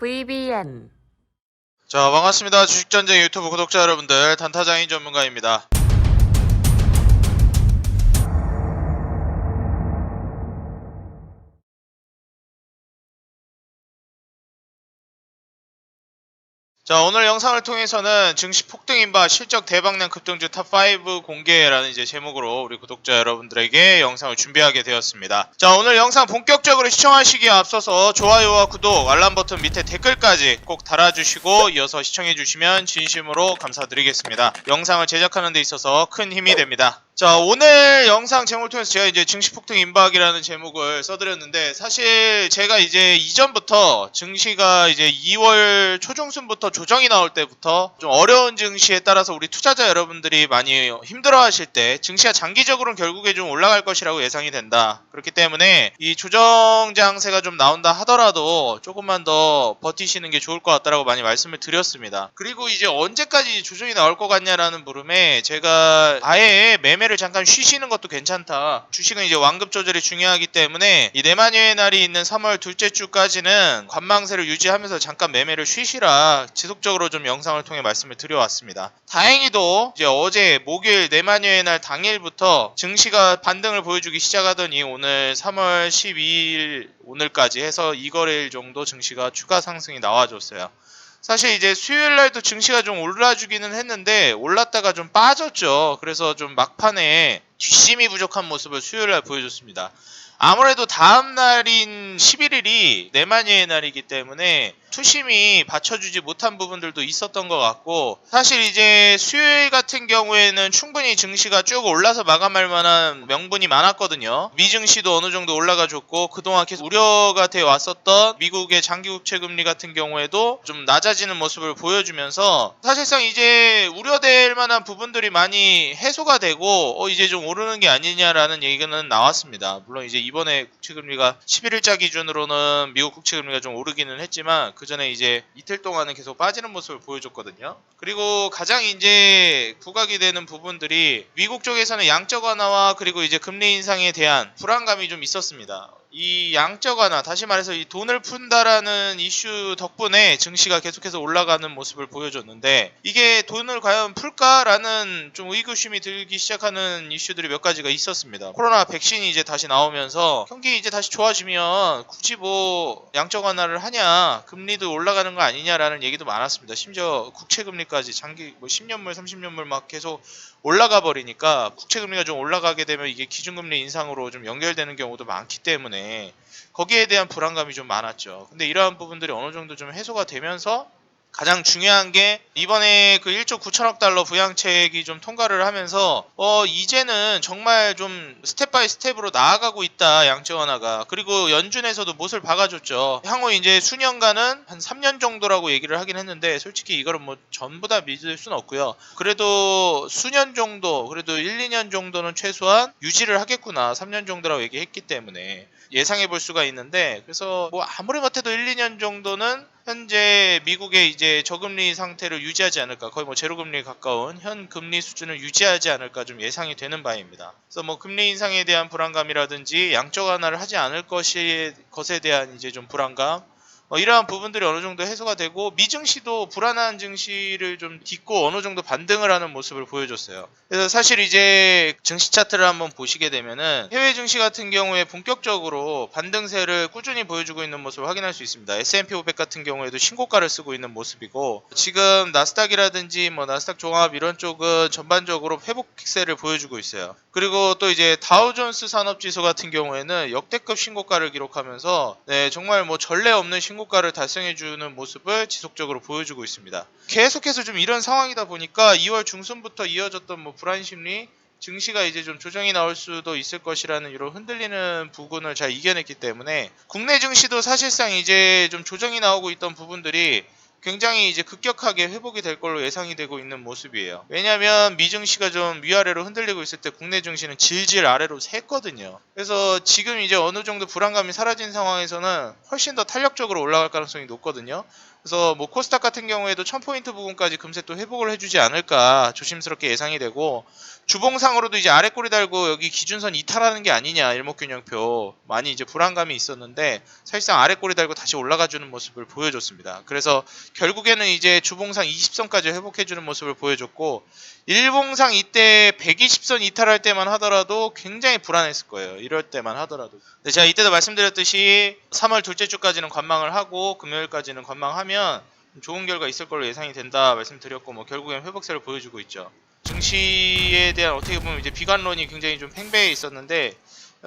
VBN. 자, 반갑습니다. 주식전쟁 유튜브 구독자 여러분들, 단타장인 전문가입니다. 자, 오늘 영상을 통해서는 증시 폭등 인바 실적 대박난 급등주 탑5 공개라는 이제 제목으로 우리 구독자 여러분들에게 영상을 준비하게 되었습니다. 자, 오늘 영상 본격적으로 시청하시기에 앞서서 좋아요와 구독, 알람 버튼 밑에 댓글까지 꼭 달아주시고 이어서 시청해주시면 진심으로 감사드리겠습니다. 영상을 제작하는 데 있어서 큰 힘이 됩니다. 자, 오늘 영상 제목을 통해서 제가 이제 증시 폭등 임박이라는 제목을 써드렸는데, 사실 제가 이제 이전부터 증시가 이제 2월 초중순부터 조정이 나올 때부터 좀 어려운 증시에 따라서 우리 투자자 여러분들이 많이 힘들어 하실 때 증시가 장기적으로는 결국에 좀 올라갈 것이라고 예상이 된다. 그렇기 때문에 이 조정 장세가 좀 나온다 하더라도 조금만 더 버티시는 게 좋을 것 같다라고 많이 말씀을 드렸습니다. 그리고 이제 언제까지 조정이 나올 것 같냐라는 물음에 제가 아예 매매를 잠깐 쉬시는 것도 괜찮다. 주식은 이제 완급 조절이 중요하기 때문에 이 내만여의 날이 있는 3월 둘째 주까지는 관망세를 유지하면서 잠깐 매매를 쉬시라 지속적으로 좀 영상을 통해 말씀을 드려왔습니다. 다행히도 이제 어제 목요일 내만여의 날 당일부터 증시가 반등을 보여주기 시작하더니 오늘 3월 12일 오늘까지 해서 2거래일 정도 증시가 추가 상승이 나와줬어요. 사실 이제 수요일 날도 증시가 좀 올라주기는 했는데 올랐다가 좀 빠졌죠. 그래서 좀 막판에 뒷심이 부족한 모습을 수요일 날 보여줬습니다. 아무래도 다음 날인 11일이 내만여의 날이기 때문에 투심이 받쳐주지 못한 부분들도 있었던 것 같고, 사실 이제 수요일 같은 경우에는 충분히 증시가 쭉 올라서 마감할 만한 명분이 많았거든요. 미증시도 어느 정도 올라가 줬고, 그동안 계속 우려가 되어 왔었던 미국의 장기 국채 금리 같은 경우에도 좀 낮아지는 모습을 보여주면서 사실상 이제 우려될 만한 부분들이 많이 해소가 되고 이제 좀 오르는 게 아니냐라는 얘기는 나왔습니다. 물론 이제 이번에 국채 금리가 11일자 기준으로는 미국 국채 금리가 좀 오르기는 했지만 그 전에 이제 이틀 동안은 계속 빠지는 모습을 보여줬거든요. 그리고 가장 이제 부각이 되는 부분들이 미국 쪽에서는 양적 완화와 그리고 이제 금리 인상에 대한 불안감이 좀 있었습니다. 이 양적 완화, 다시 말해서 이 돈을 푼다라는 이슈 덕분에 증시가 계속해서 올라가는 모습을 보여줬는데, 이게 돈을 과연 풀까라는 좀 의구심이 들기 시작하는 이슈들이 몇 가지가 있었습니다. 코로나 백신이 이제 다시 나오면서 경기 이제 다시 좋아지면 굳이 뭐 양적 완화를 하냐, 금리도 올라가는 거 아니냐라는 얘기도 많았습니다. 심지어 국채 금리까지 장기 뭐 10년물 30년물 막 계속 올라가 버리니까 국채 금리가 좀 올라가게 되면 이게 기준금리 인상으로 좀 연결되는 경우도 많기 때문에 거기에 대한 불안감이 좀 많았죠. 근데 이러한 부분들이 어느 정도 좀 해소가 되면서 가장 중요한 게 이번에 그 1조 9천억 달러 부양책이 좀 통과를 하면서 이제는 정말 좀 스텝 바이 스텝으로 나아가고 있다, 양적 완화가. 그리고 연준에서도 못을 박아줬죠. 향후 이제 수년간은 한 3년 정도라고 얘기를 하긴 했는데 솔직히 이거는 뭐 전부 다 믿을 수는 없고요. 그래도 수년 정도, 그래도 1, 2년 정도는 최소한 유지를 하겠구나, 3년 정도라고 얘기했기 때문에 예상해 볼 수가 있는데, 그래서 뭐 아무리 못해도 1, 2년 정도는 현재 미국의 이제 저금리 상태를 유지하지 않을까, 거의 뭐 제로금리에 가까운 현 금리 수준을 유지하지 않을까 좀 예상이 되는 바입니다. 그래서 뭐 금리 인상에 대한 불안감이라든지 양적 완화를 하지 않을 것에 대한 이제 좀 불안감, 이러한 부분들이 어느 정도 해소가 되고 미증시도 불안한 증시를 좀 딛고 어느 정도 반등을 하는 모습을 보여줬어요. 그래서 사실 이제 증시 차트를 한번 보시게 되면은 해외 증시 같은 경우에 본격적으로 반등세를 꾸준히 보여주고 있는 모습을 확인할 수 있습니다. S&P 500 같은 경우에도 신고가를 쓰고 있는 모습이고, 지금 나스닥이라든지 뭐 나스닥 종합 이런 쪽은 전반적으로 회복세를 보여주고 있어요. 그리고 또 이제 다우존스 산업지수 같은 경우에는 역대급 신고가를 기록하면서 정말 뭐 전례 없는 신고가를 달성해주는 모습을 지속적으로 보여주고 있습니다. 계속해서 좀 이런 상황이다 보니까 2월 중순부터 이어졌던 뭐 불안심리, 증시가 이제 좀 조정이 나올 수도 있을 것이라는 이런 흔들리는 부분을 잘 이겨냈기 때문에 국내 증시도 사실상 이제 좀 조정이 나오고 있던 부분들이 굉장히 이제 급격하게 회복이 될 걸로 예상이 되고 있는 모습이에요. 왜냐하면 미증시가 좀 위아래로 흔들리고 있을 때 국내 증시는 질질 아래로 샜거든요. 그래서 지금 이제 어느 정도 불안감이 사라진 상황에서는 훨씬 더 탄력적으로 올라갈 가능성이 높거든요. 그래서 뭐 코스닥 같은 경우에도 1000포인트 부분까지 금세 또 회복을 해주지 않을까 조심스럽게 예상이 되고, 주봉상으로도 이제 아래 꼬리 달고 여기 기준선 이탈하는 게 아니냐, 일목균형표 많이 이제 불안감이 있었는데 사실상 아래 꼬리 달고 다시 올라가주는 모습을 보여줬습니다. 그래서 결국에는 이제 주봉상 20선까지 회복해주는 모습을 보여줬고, 일봉상 이때 120선 이탈할 때만 하더라도 굉장히 불안했을 거예요. 이럴 때만 하더라도. 근데 제가 이때도 말씀드렸듯이 3월 둘째 주까지는 관망을 하고 금요일까지는 관망하면 좋은 결과 있을 걸로 예상이 된다 말씀드렸고, 뭐 결국엔 회복세를 보여주고 있죠. 증시에 대한 어떻게 보면 이제 비관론이 굉장히 좀 팽배해 있었는데,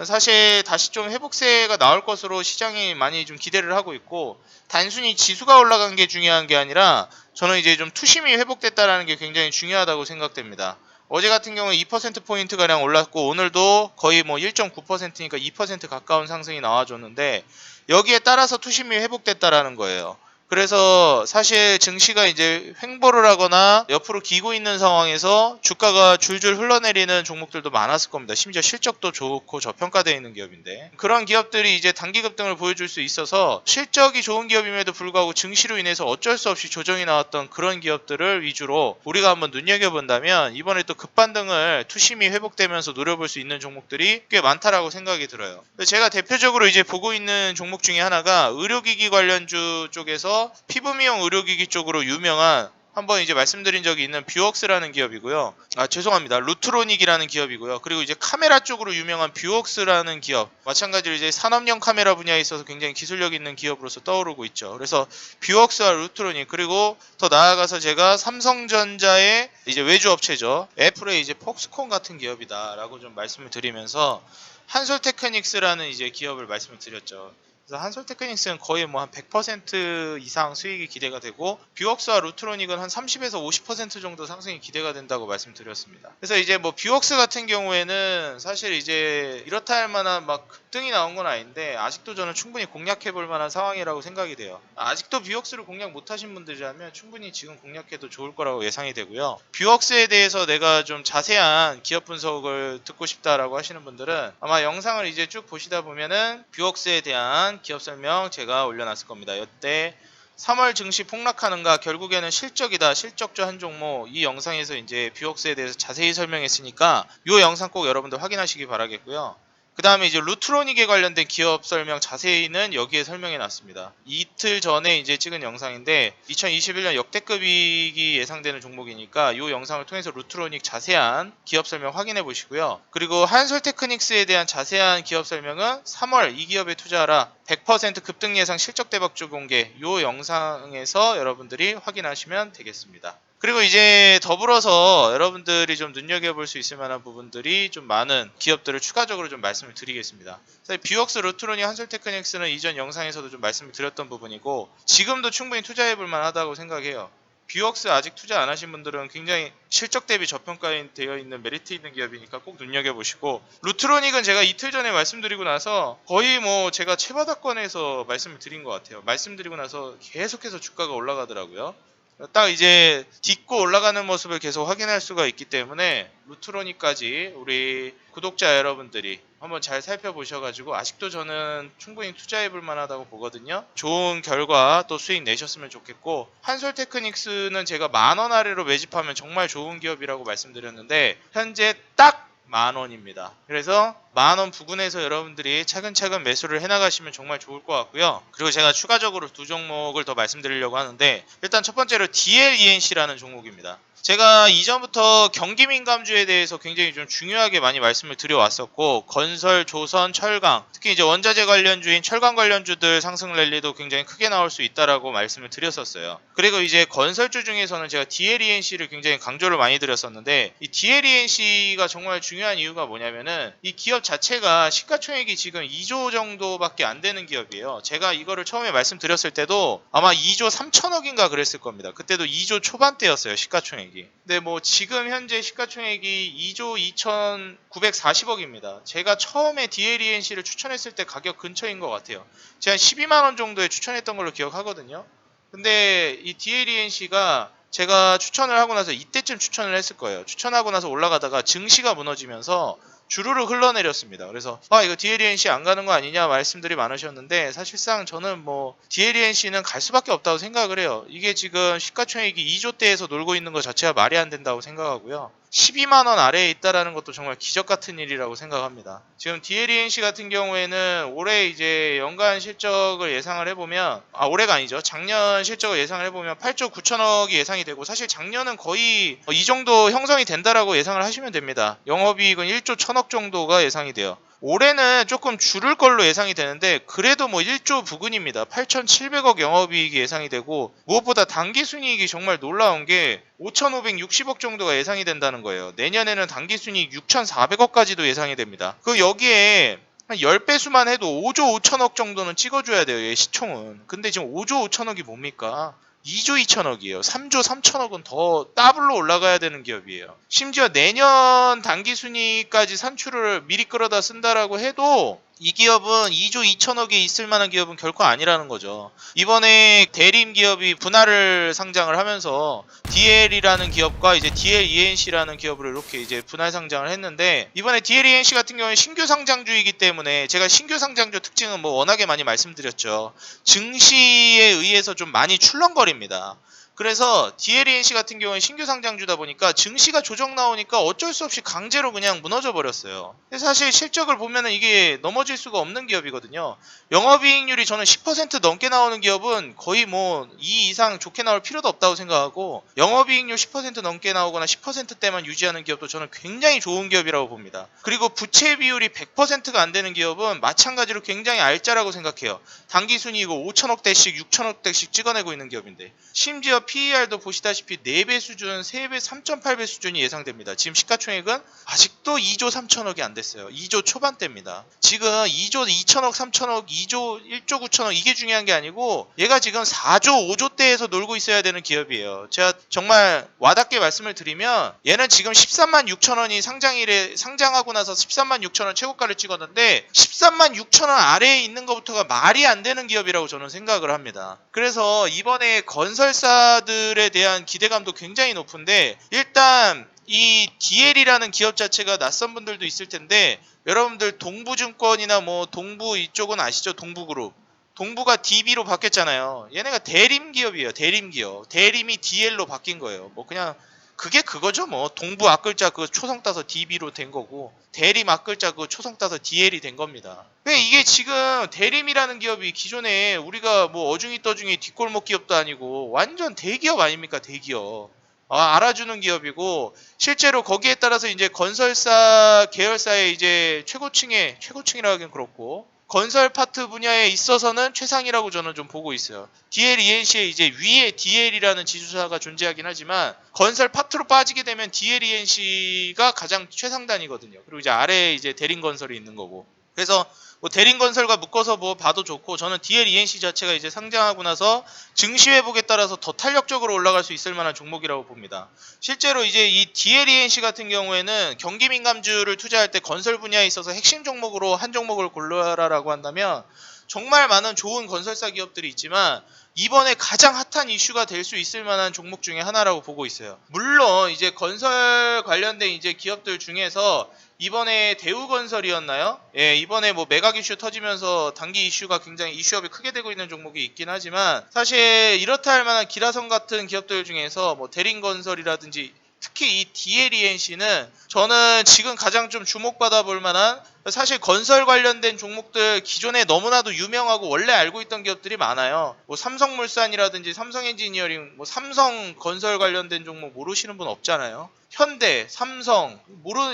사실 다시 좀 회복세가 나올 것으로 시장이 많이 좀 기대를 하고 있고, 단순히 지수가 올라간 게 중요한 게 아니라 저는 이제 좀 투심이 회복됐다라는 게 굉장히 중요하다고 생각됩니다. 어제 같은 경우에 2%포인트 가량 올랐고, 오늘도 거의 뭐 1.9%니까 2% 가까운 상승이 나와줬는데, 여기에 따라서 투심이 회복됐다라는 거예요. 그래서 사실 증시가 이제 횡보를 하거나 옆으로 기고 있는 상황에서 주가가 줄줄 흘러내리는 종목들도 많았을 겁니다. 심지어 실적도 좋고 저평가되어 있는 기업인데, 그런 기업들이 이제 단기 급등을 보여줄 수 있어서 실적이 좋은 기업임에도 불구하고 증시로 인해서 어쩔 수 없이 조정이 나왔던 그런 기업들을 위주로 우리가 한번 눈여겨본다면, 이번에 또 급반등을 투심이 회복되면서 노려볼 수 있는 종목들이 꽤 많다라고 생각이 들어요. 제가 대표적으로 이제 보고 있는 종목 중에 하나가 의료기기 관련주 쪽에서 피부 미용 의료기기 쪽으로 유명한, 한번 이제 말씀드린 적이 있는 뷰웍스라는 기업이고요. 죄송합니다. 루트로닉이라는 기업이고요. 그리고 이제 카메라 쪽으로 유명한 뷰웍스라는 기업. 마찬가지로 이제 산업용 카메라 분야에 있어서 굉장히 기술력 있는 기업으로서 떠오르고 있죠. 그래서 뷰웍스와 루트로닉, 그리고 더 나아가서 제가 삼성전자의 이제 외주 업체죠. 애플의 이제 폭스콘 같은 기업이다라고 좀 말씀을 드리면서 한솔테크닉스라는 이제 기업을 말씀을 드렸죠. 그래서 한솔테크닉스는 거의 뭐 한 100% 이상 수익이 기대가 되고, 뷰웍스와 루트로닉은 한 30에서 50% 정도 상승이 기대가 된다고 말씀드렸습니다. 그래서 이제 뭐 뷰웍스 같은 경우에는 사실 이제 이렇다 할 만한 막 급등이 나온 건 아닌데, 아직도 저는 충분히 공략해 볼 만한 상황이라고 생각이 돼요. 아직도 뷰웍스를 공략 못 하신 분들이라면 충분히 지금 공략해도 좋을 거라고 예상이 되고요. 뷰웍스에 대해서 내가 좀 자세한 기업 분석을 듣고 싶다라고 하시는 분들은 아마 영상을 이제 쭉 보시다 보면은 뷰웍스에 대한 기업 설명 제가 올려놨을 겁니다. 이때 3월 증시 폭락하는가, 결국에는 실적이다, 실적주 한 종목, 이 영상에서 이제 뷰웍스에 대해서 자세히 설명했으니까 이 영상 꼭 여러분들 확인하시기 바라겠고요. 그 다음에 이제 루트로닉에 관련된 기업 설명 자세히는 여기에 설명해 놨습니다. 이틀 전에 이제 찍은 영상인데 2021년 역대급 이익이 예상되는 종목이니까 이 영상을 통해서 루트로닉 자세한 기업 설명 확인해 보시고요. 그리고 한솔테크닉스에 대한 자세한 기업 설명은 3월 이 기업에 투자하라 100% 급등 예상 실적 대박주 공개, 이 영상에서 여러분들이 확인하시면 되겠습니다. 그리고 이제 더불어서 여러분들이 좀 눈여겨볼 수 있을 만한 부분들이 좀 많은 기업들을 추가적으로 좀 말씀을 드리겠습니다. 뷰웍스, 루트로닉, 한솔테크닉스는 이전 영상에서도 좀 말씀을 드렸던 부분이고, 지금도 충분히 투자해볼 만하다고 생각해요. 뷰웍스 아직 투자 안 하신 분들은 굉장히 실적 대비 저평가되어 있는 메리트 있는 기업이니까 꼭 눈여겨보시고, 루트로닉은 제가 이틀 전에 말씀드리고 나서 거의 뭐 제가 최바닥권에서 말씀을 드린 것 같아요. 말씀드리고 나서 계속해서 주가가 올라가더라고요. 딱 이제 딛고 올라가는 모습을 계속 확인할 수가 있기 때문에 루트로닉까지 우리 구독자 여러분들이 한번 잘 살펴보셔가지고, 아직도 저는 충분히 투자해볼 만하다고 보거든요. 좋은 결과 또 수익 내셨으면 좋겠고, 한솔테크닉스는 제가 10,000원 아래로 매집하면 정말 좋은 기업이라고 말씀드렸는데 현재 딱 10,000원입니다. 그래서 10,000원 부근에서 여러분들이 차근차근 매수를 해나가시면 정말 좋을 것 같고요. 그리고 제가 추가적으로 두 종목을 더 말씀드리려고 하는데, 일단 첫 번째로 DLENC라는 종목입니다. 제가 이전부터 경기민감주에 대해서 굉장히 좀 중요하게 많이 말씀을 드려왔었고, 건설, 조선, 철강, 특히 이제 원자재 관련주인 철강 관련주들 상승 랠리도 굉장히 크게 나올 수 있다라고 말씀을 드렸었어요. 그리고 이제 건설주 중에서는 제가 DLENC를 굉장히 강조를 많이 드렸었는데, 이 DLENC가 정말 중요한 이유가 뭐냐면은 이 기업 자체가 시가총액이 지금 2조 정도밖에 안 되는 기업이에요. 제가 이거를 처음에 말씀드렸을 때도 아마 2조 3천억인가 그랬을 겁니다. 그때도 2조 초반대였어요, 시가총액이. 근데 뭐 지금 현재 시가총액이 2조 2,940억입니다. 제가 처음에 DLENC를 추천했을 때 가격 근처인 것 같아요. 제가 한 12만원 정도에 추천했던 걸로 기억하거든요. 근데 이 DLENC가 제가 추천을 하고 나서 이때쯤 추천을 했을 거예요. 추천하고 나서 올라가다가 증시가 무너지면서 주르륵 흘러내렸습니다. 그래서 이거 DLENC 안 가는 거 아니냐 말씀들이 많으셨는데, 사실상 저는 뭐 DLENC는 갈 수밖에 없다고 생각을 해요. 이게 지금 시가총액이 2조대에서 놀고 있는 것 자체가 말이 안 된다고 생각하고요. 12만원 아래에 있다라는 것도 정말 기적 같은 일이라고 생각합니다. 지금 DLENC 같은 경우에는 올해 이제 연간 실적을 예상을 해보면, 올해가 아니죠. 작년 실적을 예상을 해보면 8조 9천억이 예상이 되고, 사실 작년은 거의 이 정도 형성이 된다라고 예상을 하시면 됩니다. 영업이익은 1조 1천억 정도가 예상이 돼요. 올해는 조금 줄을 걸로 예상이 되는데, 그래도 뭐 1조 부근입니다. 8,700억 영업이익이 예상이 되고, 무엇보다 당기순이익이 정말 놀라운 게 5,560억 정도가 예상이 된다는 거예요. 내년에는 당기순이익 6,400억까지도 예상이 됩니다. 그 여기에 한 10배수만 해도 5조 5천억 정도는 찍어줘야 돼요, 얘 시총은. 근데 지금 5조 5천억이 뭡니까? 2조 2천억이에요. 3조 3천억은 더 더블로 올라가야 되는 기업이에요. 심지어 내년 당기순이익까지 산출을 미리 끌어다 쓴다라고 해도 이 기업은 2조 2천억에 있을 만한 기업은 결코 아니라는 거죠. 이번에 대림 기업이 분할을 상장을 하면서 DL이라는 기업과 이제 DLENC라는 기업을 이렇게 이제 분할 상장을 했는데, 이번에 DLENC 같은 경우는 신규 상장주이기 때문에, 제가 신규 상장주 특징은 뭐 워낙에 많이 말씀드렸죠. 증시에 의해서 좀 많이 출렁거립니다. 그래서 DLENC 같은 경우는 신규 상장주다 보니까 증시가 조정 나오니까 어쩔 수 없이 강제로 그냥 무너져 버렸어요. 사실 실적을 보면은 이게 넘어질 수가 없는 기업이거든요. 영업이익률이 저는 10% 넘게 나오는 기업은 거의 뭐 이 이상 좋게 나올 필요도 없다고 생각하고, 영업이익률 10% 넘게 나오거나 10%대만 유지하는 기업도 저는 굉장히 좋은 기업이라고 봅니다. 그리고 부채 비율이 100%가 안 되는 기업은 마찬가지로 굉장히 알짜라고 생각해요. 당기순이익을 5천억대씩 6천억대씩 찍어내고 있는 기업인데, 심지어 PER도 보시다시피 4배 수준, 3배, 3.8배 수준이 예상됩니다. 지금 시가총액은 아직도 2조 3천억이 안 됐어요. 2조 초반대입니다. 지금 2조 2천억, 3천억, 2조 1조 9천억 이게 중요한 게 아니고, 얘가 지금 4조 5조대에서 놀고 있어야 되는 기업이에요. 제가 정말 와닿게 말씀을 드리면, 얘는 지금 13만 6천원이 상장하고 나서 13만 6천원 최고가를 찍었는데, 13만 6천원 아래에 있는 것부터가 말이 안 되는 기업이라고 저는 생각을 합니다. 그래서 이번에 건설사들에 대한 기대감도 굉장히 높은데, 일단 이 DL이라는 기업 자체가 낯선 분들도 있을 텐데, 여러분들 동부증권이나 뭐 동부 이쪽은 아시죠? 동부그룹. 동부가 DB로 바뀌었잖아요. 얘네가 대림 기업이에요. 대림 기업. 대림이 DL로 바뀐 거예요. 뭐 그냥 그게 그거죠. 뭐 동부 앞글자 그 초성 따서 DB로 된 거고, 대림 앞글자 그 초성 따서 DL이 된 겁니다. 근데 이게 지금 대림이라는 기업이 기존에 우리가 뭐 어중이 떠중이 뒷골목 기업도 아니고 완전 대기업 아닙니까? 대기업. 알아주는 기업이고, 실제로 거기에 따라서 이제 건설사 계열사의 이제 최고층이라고 하긴 그렇고, 건설 파트 분야에 있어서는 최상이라고 저는 좀 보고 있어요. DLENC의 이제 위에 DL이라는 지주사가 존재하긴 하지만, 건설 파트로 빠지게 되면 DLENC가 가장 최상단이거든요. 그리고 이제 아래에 이제 대림건설이 있는 거고. 그래서 뭐 대림건설과 묶어서 뭐 봐도 좋고, 저는 DLENC 자체가 이제 상장하고 나서 증시 회복에 따라서 더 탄력적으로 올라갈 수 있을 만한 종목이라고 봅니다. 실제로 이제 이 DLENC 같은 경우에는 경기 민감주를 투자할 때 건설 분야에 있어서 핵심 종목으로 한 종목을 골라라라고 한다면, 정말 많은 좋은 건설사 기업들이 있지만 이번에 가장 핫한 이슈가 될 수 있을 만한 종목 중에 하나라고 보고 있어요. 물론 이제 건설 관련된 이제 기업들 중에서 이번에 대우건설이었나요? 예, 이번에 뭐 매각 이슈 터지면서 단기 이슈가 굉장히 이슈업이 크게 되고 있는 종목이 있긴 하지만, 사실 이렇다 할 만한 기라성 같은 기업들 중에서 뭐 대림건설이라든지 특히 이 DLENC는 저는 지금 가장 좀 주목받아 볼 만한, 사실 건설 관련된 종목들 기존에 너무나도 유명하고 원래 알고 있던 기업들이 많아요. 뭐 삼성물산이라든지 삼성엔지니어링, 뭐 삼성건설 관련된 종목 모르시는 분 없잖아요. 현대, 삼성,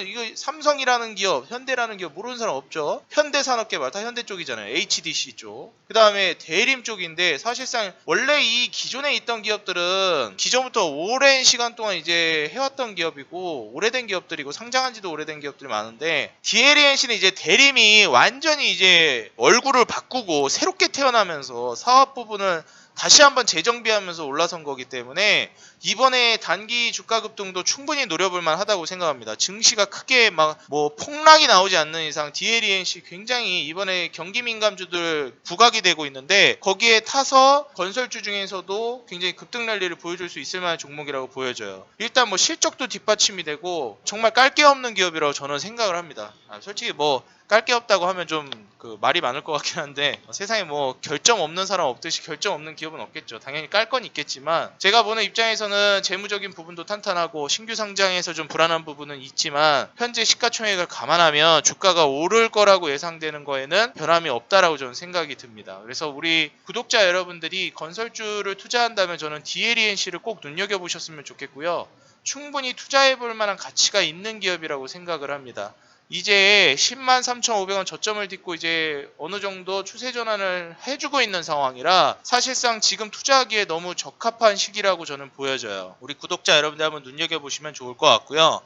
이거 삼성이라는 기업, 현대라는 기업 모르는 사람 없죠. 현대산업개발 다 현대 쪽이잖아요. HDC 쪽. 그 다음에 대림 쪽인데, 사실상 원래 이 기존에 있던 기업들은 기존부터 오랜 시간 동안 이제 해왔던 기업이고, 오래된 기업들이고, 상장한 지도 오래된 기업들이 많은데, DLENC는 이제 대림이 완전히 이제 얼굴을 바꾸고 새롭게 태어나면서 사업 부분을 다시 한번 재정비하면서 올라선 거기 때문에 이번에 단기 주가 급등도 충분히 노려볼 만하다고 생각합니다. 증시가 크게 막 뭐 폭락이 나오지 않는 이상 DLENC 굉장히 이번에 경기 민감주들 부각이 되고 있는데 거기에 타서 건설주 중에서도 굉장히 급등 랠리를 보여줄 수 있을 만한 종목이라고 보여져요. 일단 뭐 실적도 뒷받침이 되고 정말 깔 게 없는 기업이라고 저는 생각을 합니다. 솔직히 뭐 깔 게 없다고 하면 좀 그 말이 많을 것 같긴 한데 세상에 뭐 결정 없는 사람 없듯이 결정 없는 기업은 없겠죠. 당연히 깔 건 있겠지만 제가 보는 입장에서는 재무적인 부분도 탄탄하고 신규 상장에서 좀 불안한 부분은 있지만 현재 시가총액을 감안하면 주가가 오를 거라고 예상되는 거에는 변함이 없다라고 저는 생각이 듭니다. 그래서 우리 구독자 여러분들이 건설주를 투자한다면 저는 DLENC를 꼭 눈여겨보셨으면 좋겠고요. 충분히 투자해볼 만한 가치가 있는 기업이라고 생각을 합니다. 이제 103,500원 저점을 딛고 이제 어느 정도 추세 전환을 해주고 있는 상황이라 사실상 지금 투자하기에 너무 적합한 시기라고 저는 보여져요. 우리 구독자 여러분들 한번 눈여겨보시면 좋을 것 같고요.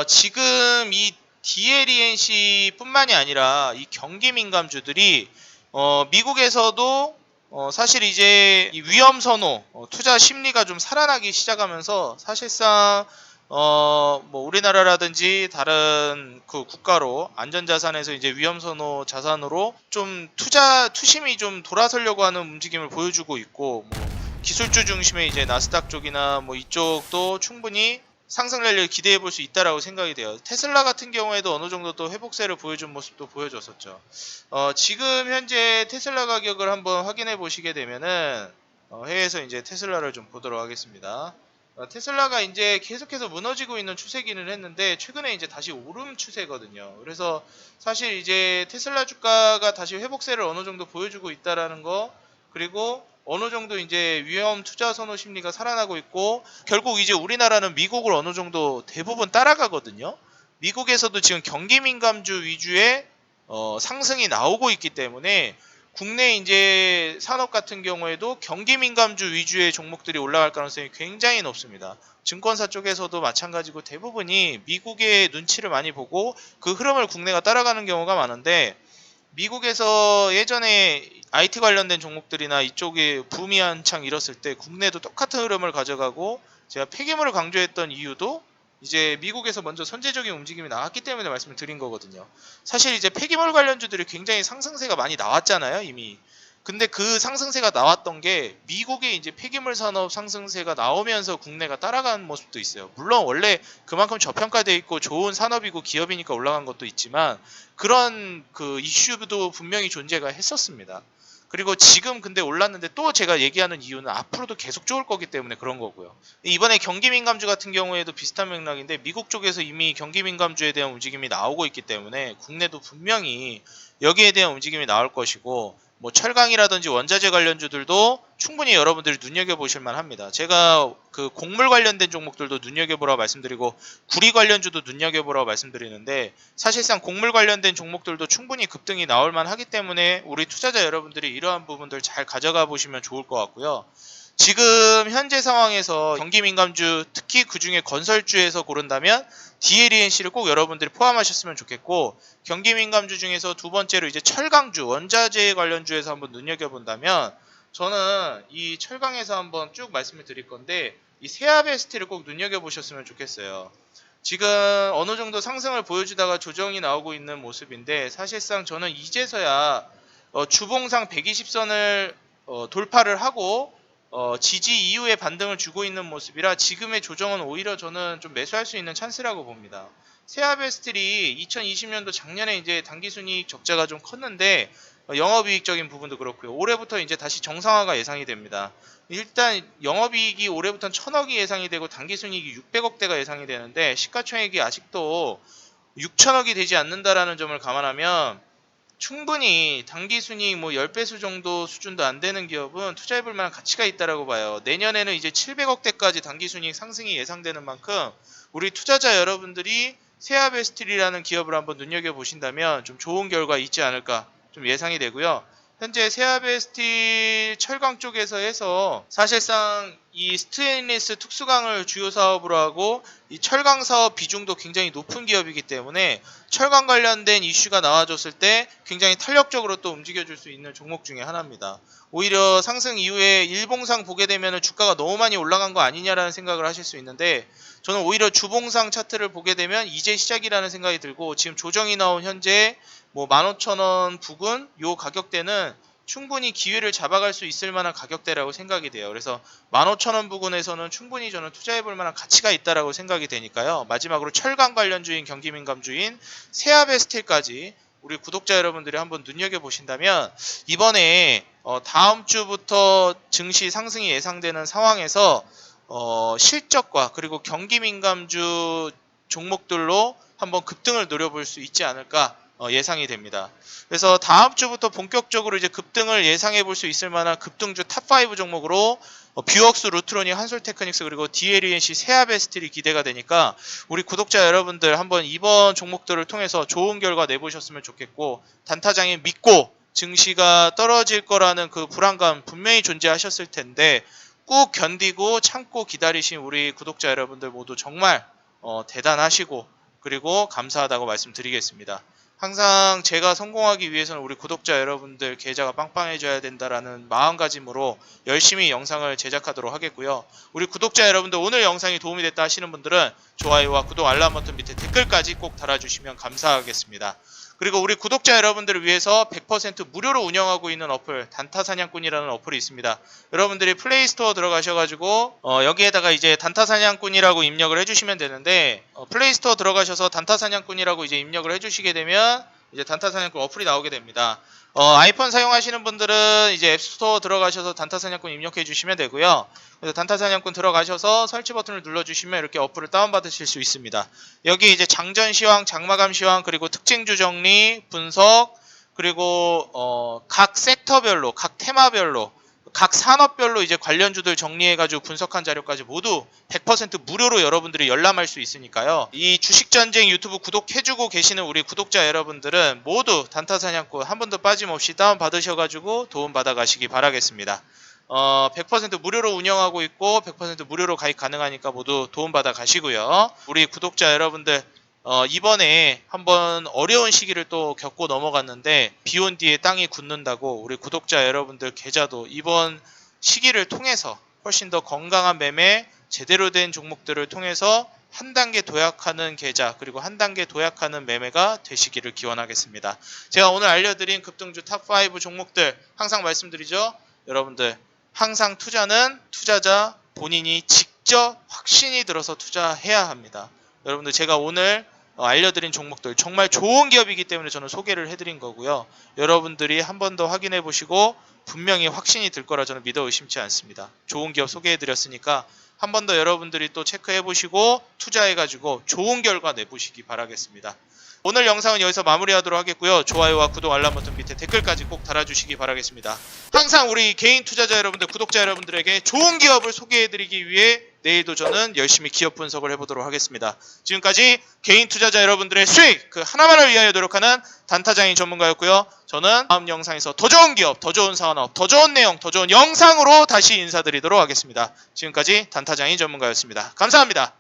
지금 이 DLENC 뿐만이 아니라 이 경기 민감주들이 미국에서도 사실 이제 이 위험 선호, 투자 심리가 좀 살아나기 시작하면서 사실상 뭐 우리나라라든지 다른 그 국가로 안전자산에서 이제 위험선호 자산으로 좀 투심이 좀 돌아서려고 하는 움직임을 보여주고 있고, 뭐 기술주 중심의 이제 나스닥 쪽이나 뭐 이쪽도 충분히 상승 랠리를 기대해 볼 수 있다라고 생각이 돼요. 테슬라 같은 경우에도 어느 정도 또 회복세를 보여준 모습도 보여줬었죠. 지금 현재 테슬라 가격을 한번 확인해 보시게 되면은 해외에서 이제 테슬라를 좀 보도록 하겠습니다. 테슬라가 이제 계속해서 무너지고 있는 추세기는 했는데 최근에 이제 다시 오름 추세거든요. 그래서 사실 이제 테슬라 주가가 다시 회복세를 어느 정도 보여주고 있다라는 거, 그리고 어느 정도 이제 위험 투자 선호 심리가 살아나고 있고, 결국 이제 우리나라는 미국을 어느 정도 대부분 따라가거든요. 미국에서도 지금 경기 민감주 위주의 상승이 나오고 있기 때문에 국내 이제 산업 같은 경우에도 경기 민감주 위주의 종목들이 올라갈 가능성이 굉장히 높습니다. 증권사 쪽에서도 마찬가지고 대부분이 미국의 눈치를 많이 보고 그 흐름을 국내가 따라가는 경우가 많은데, 미국에서 예전에 IT 관련된 종목들이나 이쪽에 붐이 한창 일었을 때 국내도 똑같은 흐름을 가져가고, 제가 폐기물을 강조했던 이유도 이제 미국에서 먼저 선제적인 움직임이 나왔기 때문에 말씀을 드린 거거든요. 사실 이제 폐기물 관련주들이 굉장히 상승세가 많이 나왔잖아요, 이미. 근데 그 상승세가 나왔던 게 미국의 이제 폐기물 산업 상승세가 나오면서 국내가 따라가는 모습도 있어요. 물론 원래 그만큼 저평가되어 있고 좋은 산업이고 기업이니까 올라간 것도 있지만 그런 그 이슈도 분명히 존재가 했었습니다. 그리고 지금 근데 올랐는데 또 제가 얘기하는 이유는 앞으로도 계속 좋을 거기 때문에 그런 거고요. 이번에 경기 민감주 같은 경우에도 비슷한 맥락인데 미국 쪽에서 이미 경기 민감주에 대한 움직임이 나오고 있기 때문에 국내도 분명히 여기에 대한 움직임이 나올 것이고, 뭐 철강이라든지 원자재 관련주들도 충분히 여러분들이 눈여겨보실 만합니다. 제가 그 곡물 관련된 종목들도 눈여겨보라고 말씀드리고 구리 관련주도 눈여겨보라고 말씀드리는데, 사실상 곡물 관련된 종목들도 충분히 급등이 나올 만하기 때문에 우리 투자자 여러분들이 이러한 부분들 잘 가져가 보시면 좋을 것 같고요. 지금 현재 상황에서 경기 민감주, 특히 그중에 건설주에서 고른다면 DLENC를 꼭 여러분들이 포함하셨으면 좋겠고, 경기 민감주 중에서 두 번째로 이제 철강주, 원자재 관련주에서 한번 눈여겨본다면 저는 이 철강에서 한번 쭉 말씀을 드릴 건데 이 세아베스트를 꼭 눈여겨보셨으면 좋겠어요. 지금 어느 정도 상승을 보여주다가 조정이 나오고 있는 모습인데, 사실상 저는 이제서야 주봉상 120선을 돌파를 하고 지지 이후에 반등을 주고 있는 모습이라 지금의 조정은 오히려 저는 좀 매수할 수 있는 찬스라고 봅니다. 세아베스틸이 2020년도 작년에 이제 당기순이익 적자가 좀 컸는데 영업이익적인 부분도 그렇고요. 올해부터 이제 다시 정상화가 예상이 됩니다. 일단 영업이익이 올해부터는 1000억이 예상이 되고 당기순이익이 600억대가 예상이 되는데 시가총액이 아직도 6천억이 되지 않는다라는 점을 감안하면 충분히 당기순이익 뭐 10배수 정도 수준도 안 되는 기업은 투자해볼 만한 가치가 있다라고 봐요. 내년에는 이제 700억대까지 당기순이익 상승이 예상되는 만큼 우리 투자자 여러분들이 세아베스틸이라는 기업을 한번 눈여겨보신다면 좀 좋은 결과 있지 않을까 좀 예상이 되고요. 현재 세아베 스틸 철강 쪽에서 해서 사실상 이 스테인리스 특수강을 주요 사업으로 하고 이 철강 사업 비중도 굉장히 높은 기업이기 때문에 철강 관련된 이슈가 나와줬을 때 굉장히 탄력적으로 또 움직여줄 수 있는 종목 중에 하나입니다. 오히려 상승 이후에 일봉상 보게 되면 주가가 너무 많이 올라간 거 아니냐라는 생각을 하실 수 있는데, 저는 오히려 주봉상 차트를 보게 되면 이제 시작이라는 생각이 들고, 지금 조정이 나온 현재 뭐 15,000원 부근 요 가격대는 충분히 기회를 잡아갈 수 있을 만한 가격대라고 생각이 돼요. 그래서 15,000원 부근에서는 충분히 저는 투자해볼 만한 가치가 있다라고 생각이 되니까요. 마지막으로 철강 관련주인, 경기민감주인 세아베 스틸까지 우리 구독자 여러분들이 한번 눈여겨보신다면, 이번에 다음 주부터 증시 상승이 예상되는 상황에서 실적과 그리고 경기민감주 종목들로 한번 급등을 노려볼 수 있지 않을까 예상이 됩니다. 그래서 다음 주부터 본격적으로 이제 급등을 예상해 볼 수 있을 만한 급등주 탑5 종목으로 뷰억스, 루트로닉, 한솔테크닉스, 그리고 DLENC, 세아베 스틸이 기대가 되니까 우리 구독자 여러분들 한번 이번 종목들을 통해서 좋은 결과 내보셨으면 좋겠고, 단타장에 믿고 증시가 떨어질 거라는 그 불안감 분명히 존재하셨을 텐데 꾹 견디고 참고 기다리신 우리 구독자 여러분들 모두 정말 대단하시고 그리고 감사하다고 말씀드리겠습니다. 항상 제가 성공하기 위해서는 우리 구독자 여러분들 계좌가 빵빵해져야 된다라는 마음가짐으로 열심히 영상을 제작하도록 하겠고요. 우리 구독자 여러분들 오늘 영상이 도움이 됐다 하시는 분들은 좋아요와 구독, 알람 버튼 밑에 댓글까지 꼭 달아주시면 감사하겠습니다. 그리고 우리 구독자 여러분들을 위해서 100% 무료로 운영하고 있는 어플 단타사냥꾼이라는 어플이 있습니다. 여러분들이 플레이스토어 들어가셔가지고 여기에다가 이제 단타사냥꾼이라고 입력을 해주시면 되는데, 플레이스토어 들어가셔서 단타사냥꾼이라고 이제 입력을 해주시게 되면 이제 단타사냥꾼 어플이 나오게 됩니다. 아이폰 사용하시는 분들은 이제 앱스토어 들어가셔서 단타사냥꾼 입력해 주시면 되고요. 그래서 단타사냥꾼 들어가셔서 설치 버튼을 눌러주시면 이렇게 어플을 다운받으실 수 있습니다. 여기 이제 장전 시황, 장마감 시황, 그리고 특징주 정리, 분석, 그리고 각 섹터별로, 각 테마별로, 각 산업별로 이제 관련주들 정리해가지고 분석한 자료까지 모두 100% 무료로 여러분들이 열람할 수 있으니까요. 이 주식전쟁 유튜브 구독해주고 계시는 우리 구독자 여러분들은 모두 단타사냥꾼 한 번도 빠짐없이 다운받으셔가지고 도움받아 가시기 바라겠습니다. 100% 무료로 운영하고 있고 100% 무료로 가입 가능하니까 모두 도움받아 가시고요. 우리 구독자 여러분들 이번에 한번 어려운 시기를 또 겪고 넘어갔는데 비온 뒤에 땅이 굳는다고 우리 구독자 여러분들 계좌도 이번 시기를 통해서 훨씬 더 건강한 매매, 제대로 된 종목들을 통해서 한 단계 도약하는 계좌, 그리고 한 단계 도약하는 매매가 되시기를 기원하겠습니다. 제가 오늘 알려드린 급등주 탑5 종목들 항상 말씀드리죠. 여러분들 항상 투자는 투자자 본인이 직접 확신이 들어서 투자해야 합니다. 여러분들 제가 오늘 알려드린 종목들 정말 좋은 기업이기 때문에 저는 소개를 해드린 거고요. 여러분들이 한 번 더 확인해 보시고 분명히 확신이 들 거라 저는 믿어 의심치 않습니다. 좋은 기업 소개해드렸으니까 한 번 더 여러분들이 또 체크해 보시고 투자해가지고 좋은 결과 내보시기 바라겠습니다. 오늘 영상은 여기서 마무리하도록 하겠고요. 좋아요와 구독, 알람 버튼 밑에 댓글까지 꼭 달아주시기 바라겠습니다. 항상 우리 개인 투자자 여러분들, 구독자 여러분들에게 좋은 기업을 소개해드리기 위해 내일도 저는 열심히 기업 분석을 해보도록 하겠습니다. 지금까지 개인 투자자 여러분들의 수익 그 하나만을 위하여 노력하는 단타장인 전문가였고요. 저는 다음 영상에서 더 좋은 기업, 더 좋은 사업, 더 좋은 내용, 더 좋은 영상으로 다시 인사드리도록 하겠습니다. 지금까지 단타장인 전문가였습니다. 감사합니다.